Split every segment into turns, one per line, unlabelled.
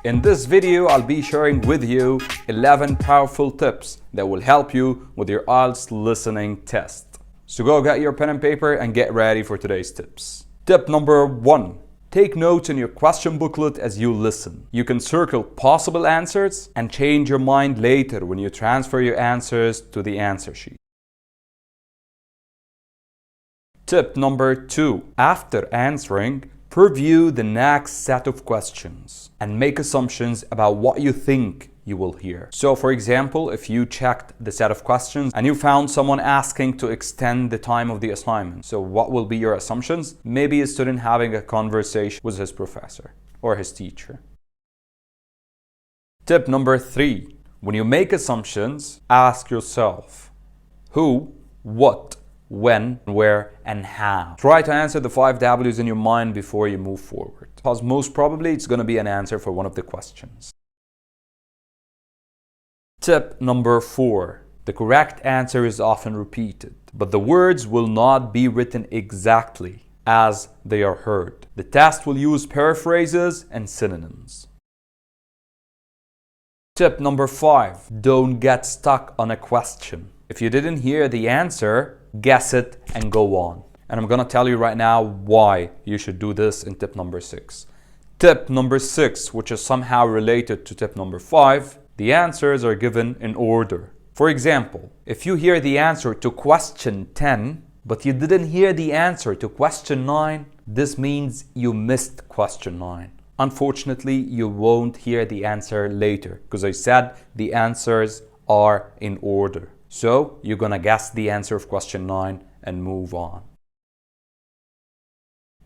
In this video, I'll be sharing with you 11 powerful tips that will help you with your IELTS listening test. So go get your pen and paper and get ready for today's tips. Tip number 1. Take notes in your question booklet as you listen. You can circle possible answers and change your mind later when you transfer your answers to the answer sheet. Tip number 2. After answering, preview the next set of questions and make assumptions about what you think you will hear. So for example, if you checked the set of questions and you found someone asking to extend the time of the assignment, so what will be your assumptions? Maybe a student having a conversation with his professor or his teacher. Tip number 3. When you make assumptions, ask yourself who, what, when, where, and how. Try to answer the 5 W's in your mind before you move forward, because most probably it's going to be an answer for one of the questions. Tip number 4. The correct answer is often repeated, but the words will not be written exactly as they are heard. The test will use paraphrases and synonyms. Tip number 5. Don't get stuck on a question. If you didn't hear the answer, guess it and go on. And I'm going to tell you right now why you should do this in tip number 6. Tip number 6, which is somehow related to tip number 5, the answers are given in order. For example, if you hear the answer to question 10, but you didn't hear the answer to question 9, this means you missed question 9. Unfortunately, you won't hear the answer later because I said the answers are in order. So you're gonna guess the answer of question 9 and move on.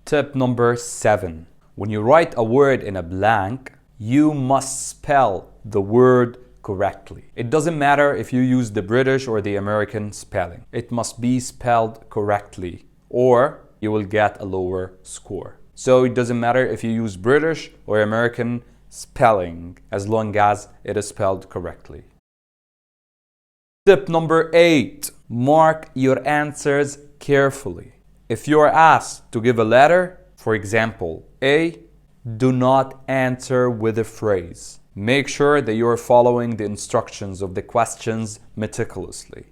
Tip number 7. When you write a word in a blank, you must spell the word correctly. It doesn't matter if you use the British or the American spelling. It must be spelled correctly or you will get a lower score. So it doesn't matter if you use British or American spelling as long as it is spelled correctly. Tip number 8. Mark your answers carefully. If you are asked to give a letter, for example, A, do not answer with a phrase. Make sure that you are following the instructions of the questions meticulously.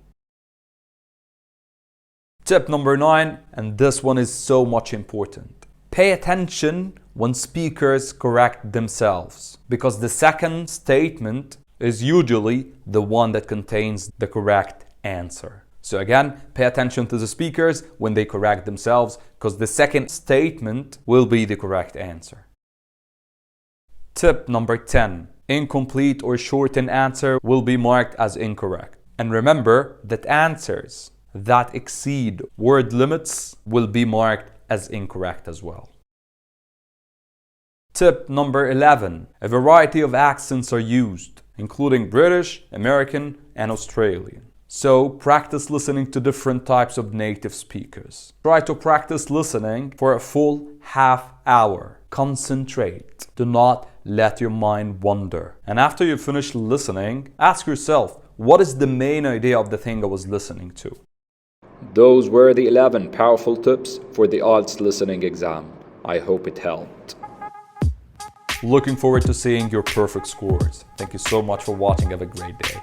Tip number 9, and this one is so much important. Pay attention when speakers correct themselves, because the second statement is usually the one that contains the correct answer. So again, pay attention to the speakers when they correct themselves, because the second statement will be the correct answer. Tip number 10. Incomplete or shortened answer will be marked as incorrect. And remember that answers that exceed word limits will be marked as incorrect as well. Tip number 11. A variety of accents are used, including British, American, and Australian. So practice listening to different types of native speakers. Try to practice listening for a full half hour. Concentrate. Do not let your mind wander. And after you finish listening, ask yourself, what is the main idea of the thing I was listening to? Those were the 11 powerful tips for the IELTS listening exam. I hope it helped. Looking forward to seeing your perfect scores. Thank you so much for watching. Have a great day.